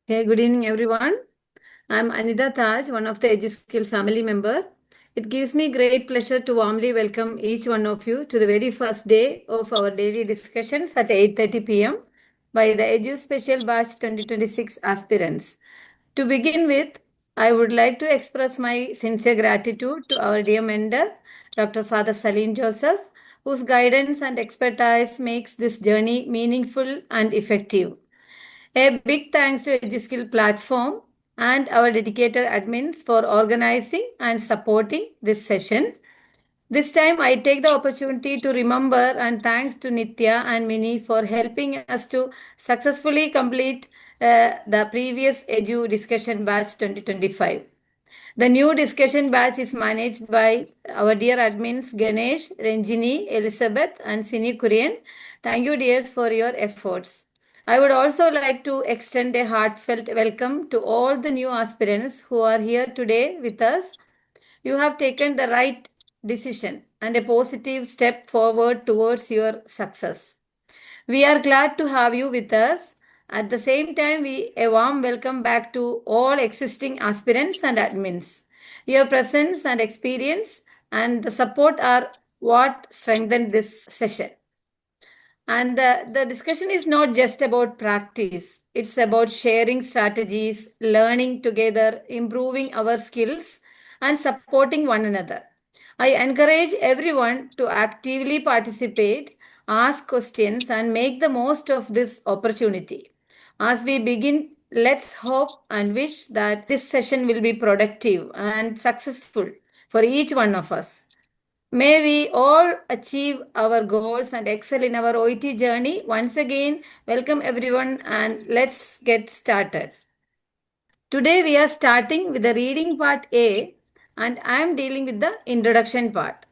Hey, good evening, everyone. I'm Anitha, one of the EduSkills family member. It gives me great pleasure to warmly welcome each one of you to the very first day of our daily discussions at 8:30 p.m. by the Edu Special Batch 2026 aspirants. To begin with, I would like to express my sincere gratitude to our dear mentor, Dr. Father Salim Joseph, whose guidance and expertise makes this journey meaningful and effective. A big thanks to EduSkill platform and our dedicated admins for organizing and supporting this session. This time I take the opportunity to remember and thanks to Nitya and Mini for helping us to successfully complete the previous Edu discussion batch 2025. The new discussion batch is managed by our dear admins Ganesh, Ranjini, Elizabeth, and Sini Kurian. Thank you, dears, for your efforts. I would also like to extend a heartfelt welcome to all the new aspirants who are here today with us. You have taken the right decision and a positive step forward towards your success. We are glad to have you with us. At the same time, a warm welcome back to all existing aspirants and admins. Your presence and experience and the support are what strengthen this session. And the discussion is not just about practice, it's about sharing strategies, learning together, improving our skills, and supporting one another. I encourage everyone to actively participate, ask questions, and make the most of this opportunity. As we begin, let's hope and wish that this session will be productive and successful for each one of us. May we all achieve our goals and excel in our OET journey. Once again, welcome everyone and let's get started. Today we are starting with the reading part A and I am dealing with the introduction part.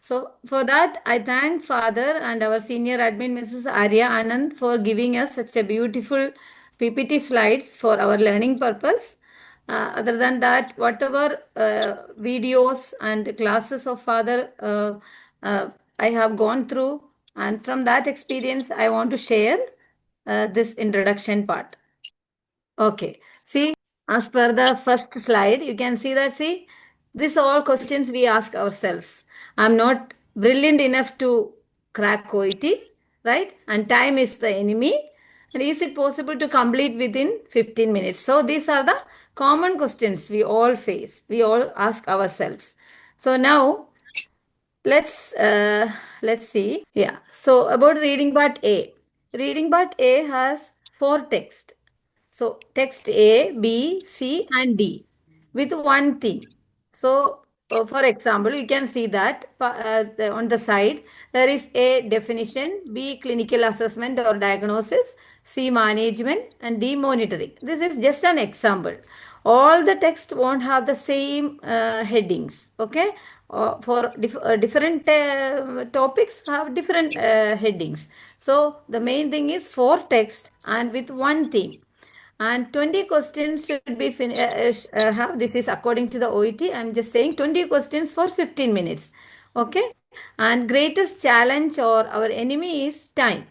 So for that, I thank Father and our senior admin Mrs. Arya Anand for giving us such a beautiful PPT slides for our learning purpose. Other than that, whatever videos and classes of Father I have gone through, and from that experience, I want to share this introduction part. Okay. See, as per the first slide, you can see that, see, these all questions we ask ourselves. I'm not brilliant enough to crack OET, right? And time is the enemy. And is it possible to complete within 15 minutes? So these are the common questions we all face. We all ask ourselves. So now let's see. Yeah. So about reading part A. Reading part A has four texts. So text A, B, C, and D with one theme. So for example, you can see that on the side there is A definition, B clinical assessment or diagnosis, C management, and D monitoring. This is just an example. All the text won't have the same headings. Okay, for different topics have different headings. So the main thing is four text and with one theme. And 20 questions should be have, this is according to the OET. I'm just saying 20 questions for 15 minutes. Okay. And greatest challenge or our enemy is time.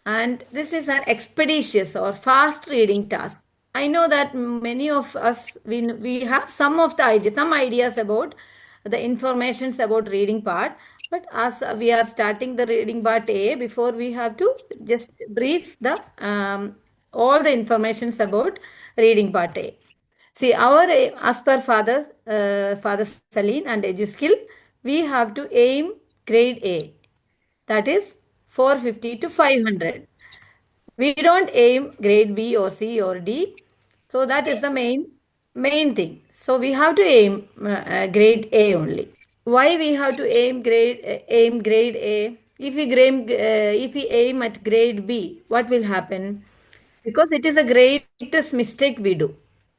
And this is an expeditious or fast reading task. I know that many of us, we have some ideas about the informations about reading part. But as we are starting the reading part A, before we have to just brief the all the informations about reading part A. See, as per Father Saline and EduSkill, we have to aim grade A. That is 450 to 500. We don't aim grade B or C or D. So that is the main thing. So we have to aim grade A only. Why we have to aim grade A? If we aim at grade B, what will happen? Because it is the greatest mistake we do,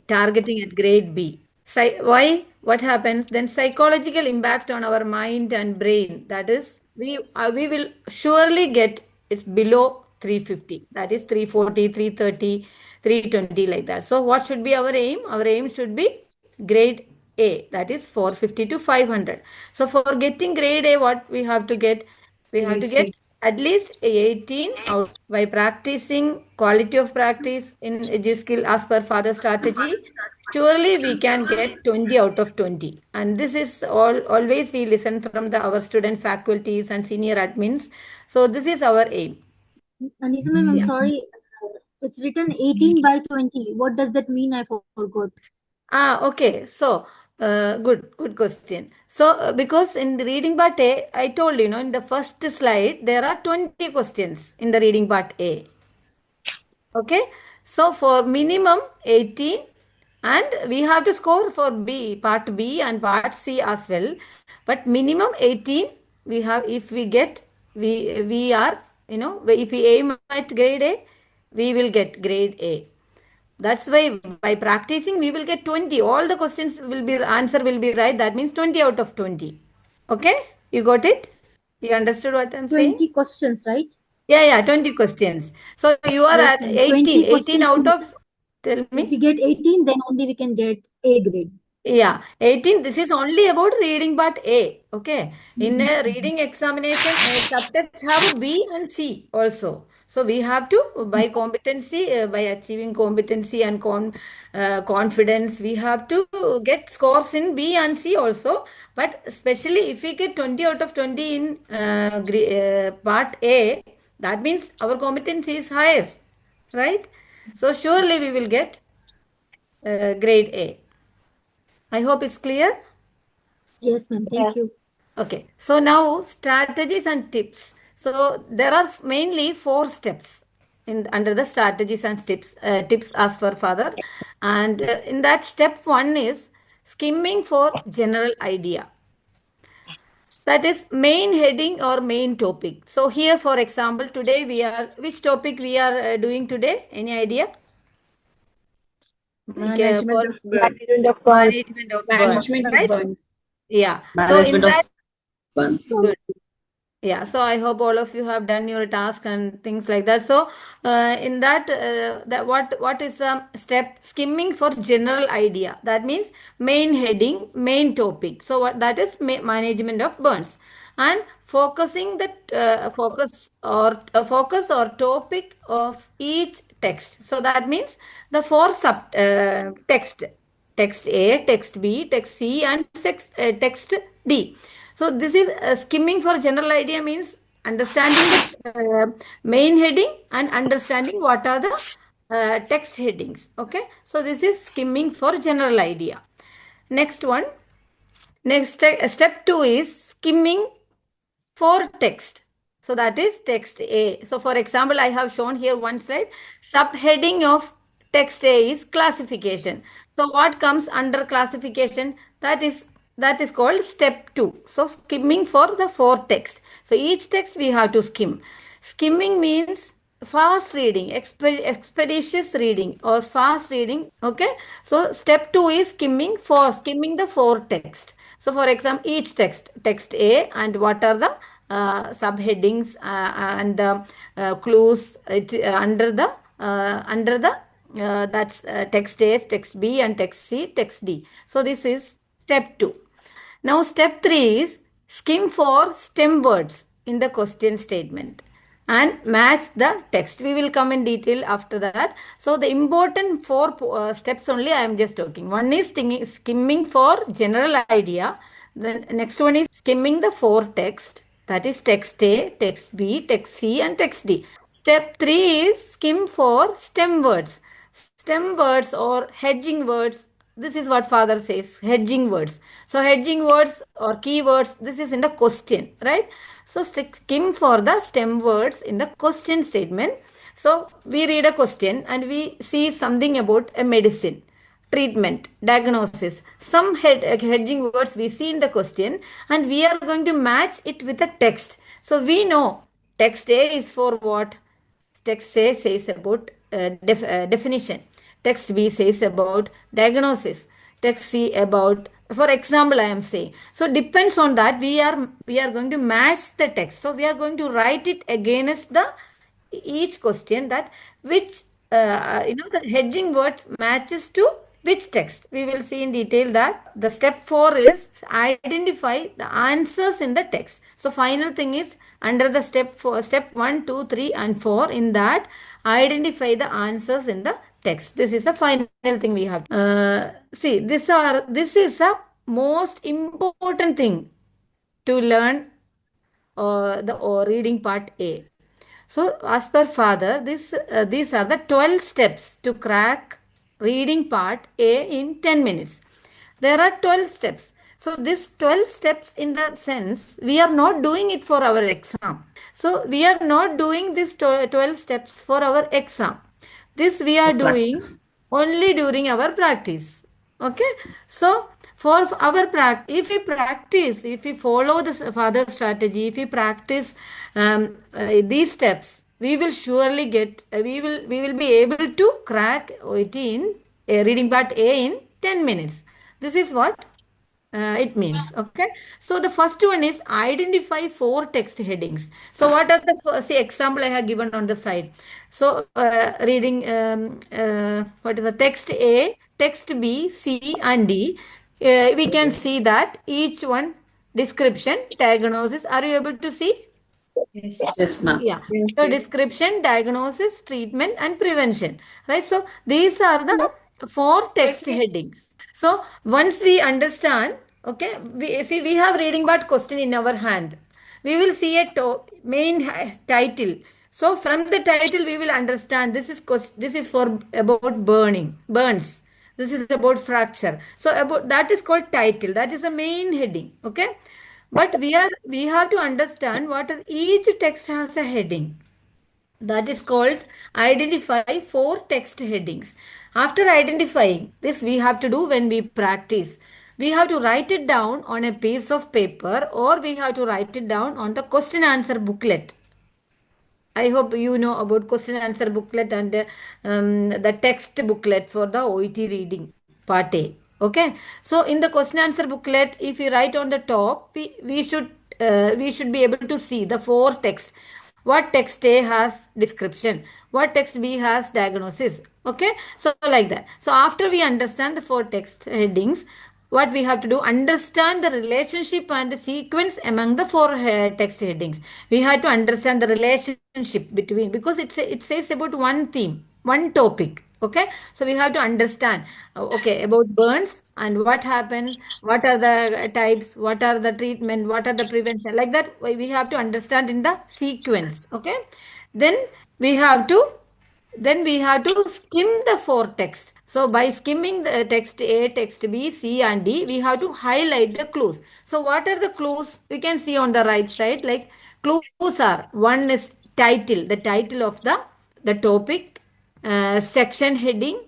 targeting at grade B. Why? What happens? Then psychological impact on our mind and brain. That is, we will surely get it's below 350. That is 340, 330, 320 like that. So what should be our aim? Our aim should be grade A. That is 450 to 500. So for getting grade A, what we have to get? We have to get at least 18 out by practicing quality of practice in EduSkill as per father strategy. Surely we can get 20 out of 20. And this is always we listen from our student faculties and senior admins. So this is our aim. Anitha ma'am, I'm Yeah. sorry. It's written 18 by 20. What does that mean? I forgot. Okay. So, good question. So, because in the reading part A, I told you know in the first slide there are 20 questions in the reading part A. Okay. So for minimum 18, and we have to score for B, part B and part C as well. But minimum 18 we have, if we get, we are, you know, if we aim at grade A, we will get grade A. That's why by practicing we will get 20. All the questions will be, answer will be right. That means 20 out of 20. Okay? You got it? You understood what I'm saying? 20 questions, right? Yeah, 20 questions. So you are Yes, at ma'am. 18. 20 18 questions. out of, tell If we me. get 18, then only we can get A grade. Yeah, 18. This is only about reading part A. Okay. In Mhm. a reading examination, subjects have B and C also. So we have to, by competency, by achieving competency and confidence, we have to get scores in B and C also. But especially if we get 20 out of 20 in part A, that means our competency is highest, right? So surely we will get grade A. I hope it's clear. Yes, ma'am. Thank you. Okay, so now strategies and tips. So there are mainly four steps in under the strategies and tips as for father, and in that step one is skimming for general idea. That is main heading or main topic. So here, for example, today we are, which topic we are doing today? Any idea? Like for Management of burn. Management of funds. management of burn, Management of right? funds. Yeah. So in Management of that, funds. good. Yeah, so I hope all of you have done your task and things like that. So, in that, that what is step skimming for general idea? That means main heading, main topic. So, what that is management of burns, and focusing the focus or topic of each text. So that means the four sub text A, text B, text C, and text D. So this is skimming for general idea means understanding the main heading and understanding what are the text headings. Okay, so this is skimming for general idea. Next one, step two is skimming for text. So that is text A. So for example, I have shown here one slide. Subheading of text A is classification. So what comes under classification? That is called step 2. So skimming for the four text. So each text we have to skim. Skimming means fast reading, expeditious reading or fast reading. Okay. So step 2 is skimming the four text. So for example, each text A, and what are the subheadings and the clues under the that's text A, text B, and text C, text D. So this is step 2. Now step 3 is skim for stem words in the question statement and match the text. We will come in detail after that. So the important four steps only I am just talking. One is skimming for general idea. The next one is skimming the four text. That is text A, text B, text C, and text D. Step 3 is skim for stem words. Stem words or hedging words. This is what father says, hedging words. So hedging words or keywords, this is in the question, right? So skim for the stem words in the question statement. So we read a question and we see something about a medicine, treatment, diagnosis, some hedging words we see in the question, and we are going to match it with the text. So we know text A is for what? Text A says about definition. Text B says about diagnosis. Text C about, for example, I am saying. So depends on that. We are going to match the text. So we are going to write it against the each question, that which the hedging word matches to Which text? We will see in detail that the step 4 is identify the answers in the text. So final thing is under the step 4, step 1, 2, 3 and 4, in that identify the answers in the text. This is the final thing we have. See, this is a most important thing to learn the reading part A. So, as per father, these are the 12 steps to crack reading part A in 10 minutes. There are 12 steps. So, this 12 steps in the sense, we are not doing it for our exam. So, we are not doing this 12 steps for our exam. This we are doing only during our practice. Okay. So, for our practice, if we follow this father strategy, if we practice these steps, we will surely get, we will be able to crack OET in reading part A in 10 minutes. This is what it means. Okay. So the first one is identify 4 text headings. So what are the see example I have given on the side. So reading what is the text A, text B, C and D. We can see that each one description, diagnosis. Are you able to see? Yes, ma'am. Yeah. So description, diagnosis, treatment, and prevention. Right. So these are the 4 text headings. So once we understand, okay, we have reading part question in our hand. We will see a main title. So from the title we will understand this is for about burns. This is about fracture. So about that is called title. That is the main heading. Okay. But we have to understand what each text has a heading. That is called identify 4 text headings. After identifying this, we have to do when we practice. We have to write it down on a piece of paper or we have to write it down on the question answer booklet. I hope you know about question answer booklet and the text booklet for the OET reading part A. Okay. So in the question answer booklet, if we write on the top, we should be able to see the 4 text. What text A has description, what text B has diagnosis. Okay. So like that. So after we understand the 4 text headings, what we have to do, understand the relationship and the sequence among the 4 text headings. We have to understand the relationship between, because it says about one theme, one topic. Okay. So we have to understand okay, about burns and what happens, what are the types, what are the treatment, what are the prevention, like that we have to understand in the sequence. Okay. Then we have to skim the 4 text. So by skimming the text A, text B, C and D, we have to highlight the clues. So what are the clues? We can see on the right side, like clues are, one is title, the title of the topic, section heading,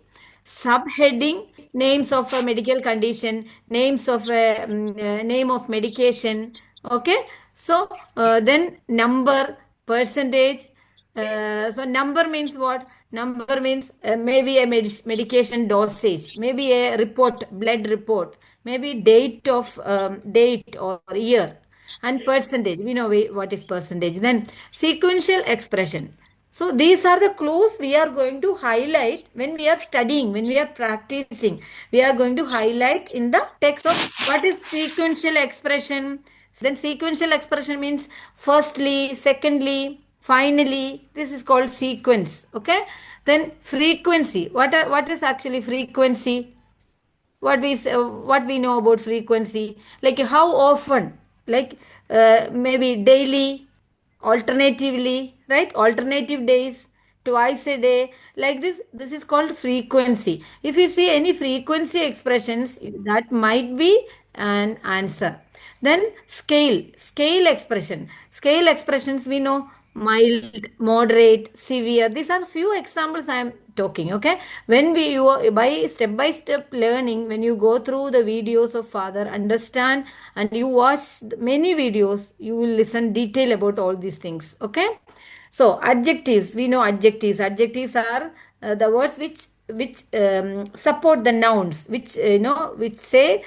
subheading, names of a medical condition, names of a name of medication. Okay. So then number, percentage. So number means what? Number means maybe a medication dosage, maybe a report, blood report, maybe date or year, and percentage. We know what is percentage. Then sequential expression. So these are the clues we are going to highlight when we are studying, when we are practicing. We are going to highlight in the text. So what is sequential expression? Then sequential expression means firstly, secondly, finally. This is called sequence. Okay. Then frequency. What is actually frequency? What we know about frequency, like how often, like maybe daily, alternatively, right, alternative days, twice a day, like this is called frequency. If you see any frequency expressions, that might be an answer. Then scale expression, scale expressions we know, mild, moderate, severe. These are few examples I am talking. Okay. When you by step learning, when you go through the videos of father, understand, and you watch many videos, you will listen detail about all these things. Okay. So adjectives, we know adjectives. Adjectives are the words which support the nouns, which which say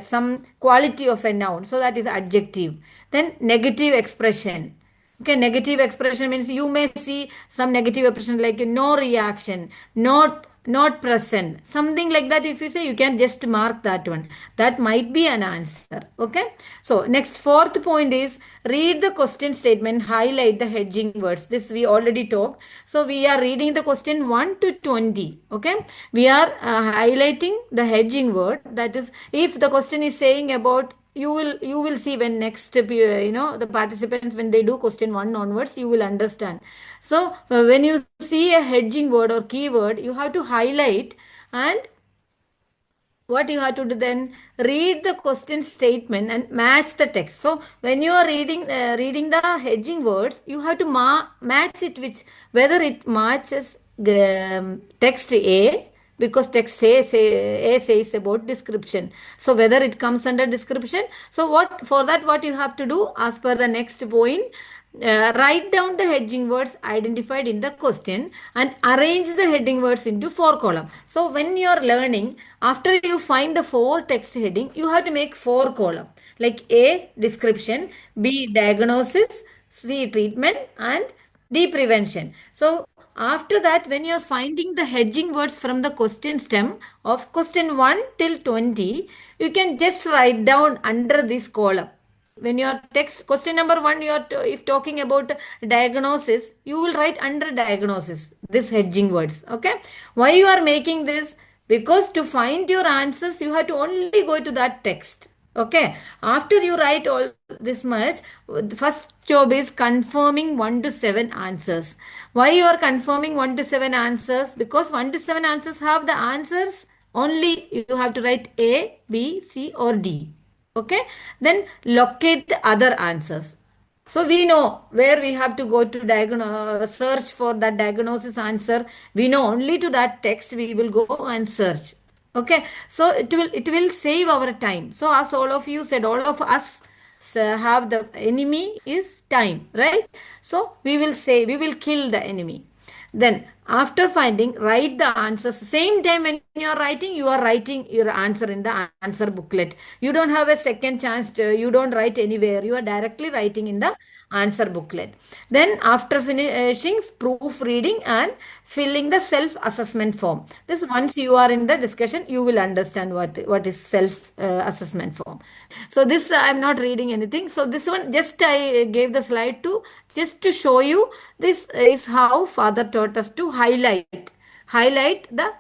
some quality of a noun. So that is adjective. Then negative expression. Okay, negative expression means you may see some negative expression like no reaction, not not present, something like that. If you say, you can just mark that one, that might be an answer. Okay, so next, fourth point is read the question statement, highlight the hedging words. This we already talked. So we are reading the question 1 to 20. Okay, we are highlighting the hedging word. That is, if the question is saying about, you will see when next the participants, when they do question 1 onwards, you will understand. So when you see a hedging word or keyword, you have to highlight, and what you have to do then, read the question statement and match the text. So when you are reading the hedging words, you have to match it with whether it matches text A, because text A says about description. So whether it comes under description. So what you have to do, as per the next point, write down the hedging words identified in the question and arrange the heading words into 4 columns. So when you are learning, after you find the 4 text heading, you have to make 4 columns, like A, description, B, diagnosis, C, treatment, and D, prevention. So after that, when you are finding the hedging words from the question stem of question 1 till 20, you can just write down under this column. When your text question number 1, you are if talking about diagnosis, you will write under diagnosis this hedging words. Okay, why you are making this? Because to find your answers, you have to only go to that text. Okay, after you write all this much, the first job is confirming 1 to 7 answers. Why you are confirming 1 to 7 answers? Because 1 to 7 answers have the answers, only you have to write A, B, C, or D. Okay, then locate the other answers. So we know where we have to go to search for that diagnosis answer. We know only to that text we will go and search. Okay, so it will save our time. So as all of you said, all of us have the enemy is time, right? So we will kill the enemy. Then, after finding, write the answers. Same time when you are writing your answer in the answer booklet. You don't have a second chance. You don't write anywhere. You are directly writing in the answer booklet. Then, after finishing proofreading and filling the self-assessment form. This once you are in the discussion, you will understand what is self-assessment form. So this I am not reading anything. So this one just I gave the slide to just to show you. This is how father taught us to highlight the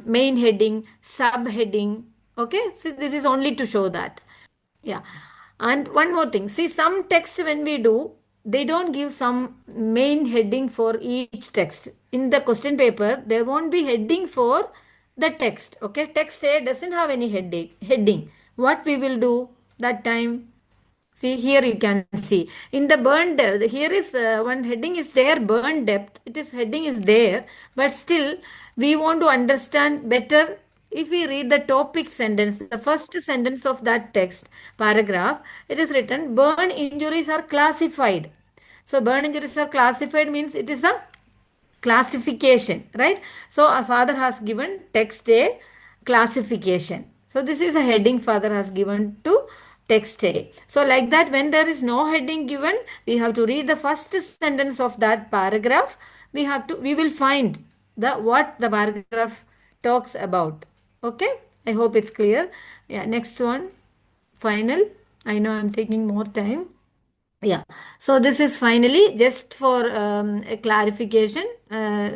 main heading, subheading. Okay, so this is only to show that. Yeah. And one more thing. See, some text when we do, they don't give some main heading for each text. In the question paper, there won't be heading for the text. Okay. Text A doesn't have any heading. What we will do that time? See, here you can see in the burn depth, here is one heading is there, burn depth. It is heading is there, but still we want to understand better. If we read the topic sentence, the first sentence of that text paragraph, it is written, burn injuries are classified. So burn injuries are classified means it is a classification, right? So our father has given text A classification. So this is a heading father has given to text A. So like that, when there is no heading given, we have to read the first sentence of that paragraph. We will find what the paragraph talks about. Okay, I hope it's clear. Yeah, next one, final. I know I'm taking more time. Yeah, so this is finally just for a clarification.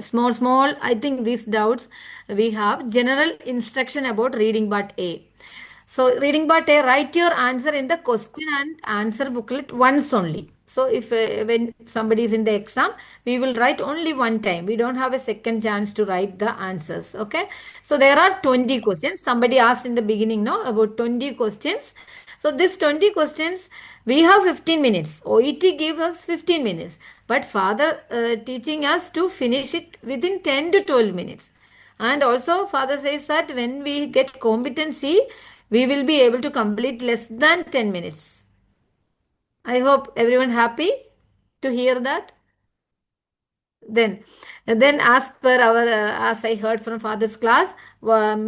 Small, I think these doubts we have. General instruction about reading part A. So, reading part A, write your answer in the question and answer booklet once only. So, if when somebody is in the exam, we will write only one time. We don't have a second chance to write the answers. Okay. So, there are 20 questions. Somebody asked in the beginning, no, about 20 questions. So, this 20 questions, we have 15 minutes. OET gave us 15 minutes. But father teaching us to finish it within 10 to 12 minutes. And also, father says that when we get competency, we will be able to complete less than 10 minutes. I hope everyone happy to hear that. Then as per our, as I heard from father's class, what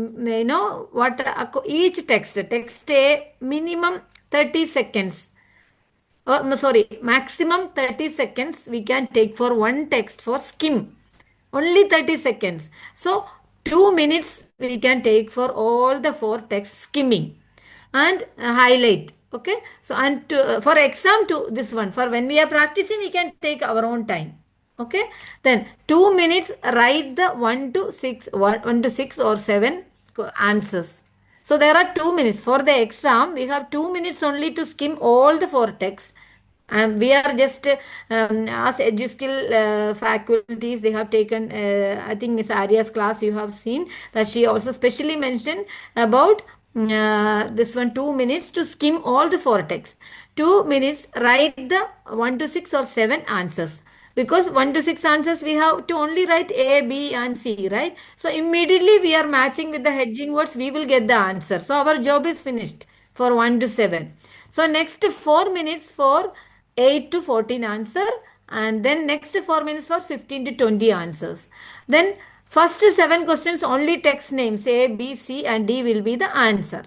each text A minimum 30 seconds. Or sorry, maximum 30 seconds we can take for one text for skim. Only 30 seconds. So 2 minutes we can take for all the 4 text skimming and highlight. Okay. So and for exam to this one, for when we are practicing, we can take our own time. Okay. Then 2 minutes write the 1 to 6, 1 to 6 or 7 answers. So there are 2 minutes. For the exam, we have 2 minutes only to skim all the 4 texts. We are just as EduSkill faculties, they have taken, I think Miss Arya's class you have seen that she also specially mentioned about this one 2 minutes to skim all the 4 texts. 2 minutes write the 1 to 6 or 7 answers. Because 1 to 6 answers we have to only write A, B and C, right? So immediately we are matching with the hedging words, we will get the answer. So our job is finished for 1 to 7. So next 4 minutes for 8 to 14 answer, and then next 4 minutes for 15 to 20 answers. Then first 7 questions only text names A, B, C and D will be the answer.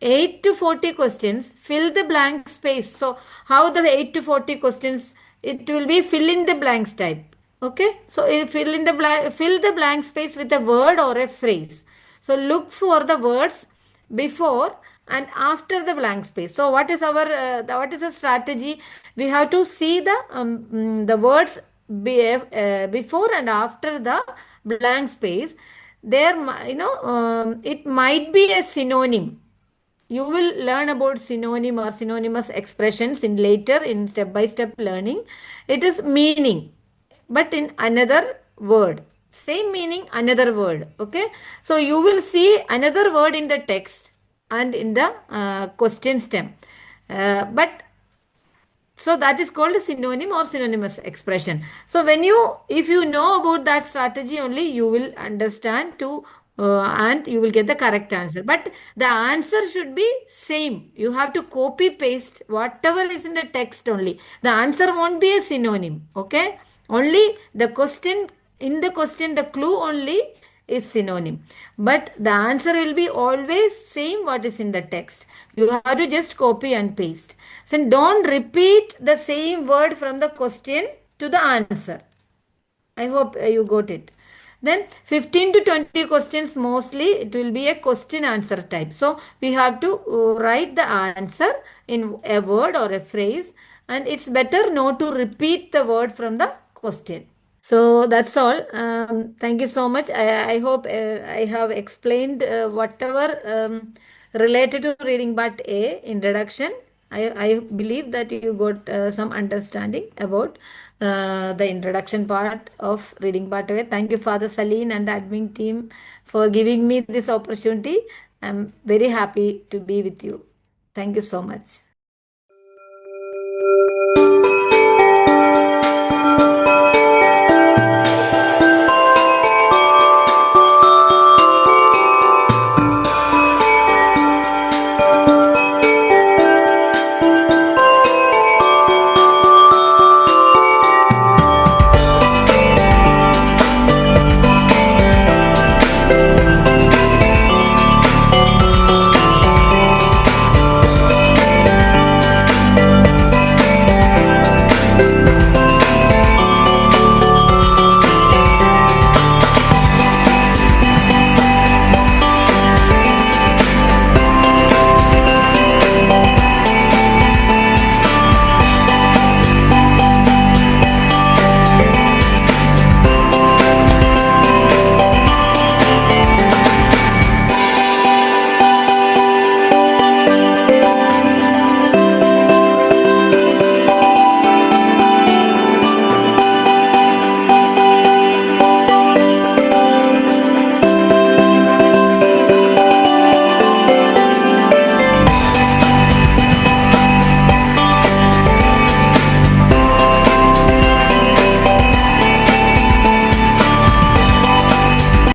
8 to 40 questions, fill the blank space. So how the 8 to 40 questions, it will be fill in the blanks type. Okay, so fill the blank space with a word or a phrase. So look for the words before and after the blank space. So what is our what is the strategy? We have to see the words before and after the blank space. There, it might be a synonym. You will learn about synonym or synonymous expressions in later in step by step learning. It is meaning, but in another word. Same meaning, another word. Okay. So you will see another word in the text and in the question stem. But so that is called a synonym or synonymous expression. So if you know about that strategy only, you will understand and you will get the correct answer. But the answer should be same. You have to copy paste whatever is in the text only. The answer won't be a synonym. Okay. Only the question, in the question, the clue only is synonym, but the answer will be always same what is in the text. You have to just copy and paste. So don't repeat the same word from the question to the answer. I hope you got it. Then 15 to 20 questions, mostly it will be a question answer type. So we have to write the answer in a word or a phrase, and it's better not to repeat the word from the question. So that's all. Thank you so much. I hope I have explained whatever related to reading part A introduction. I believe that you got some understanding about the introduction part of reading part A. Thank you, Father Saleen and the admin team for giving me this opportunity. I'm very happy to be with you. Thank you so much.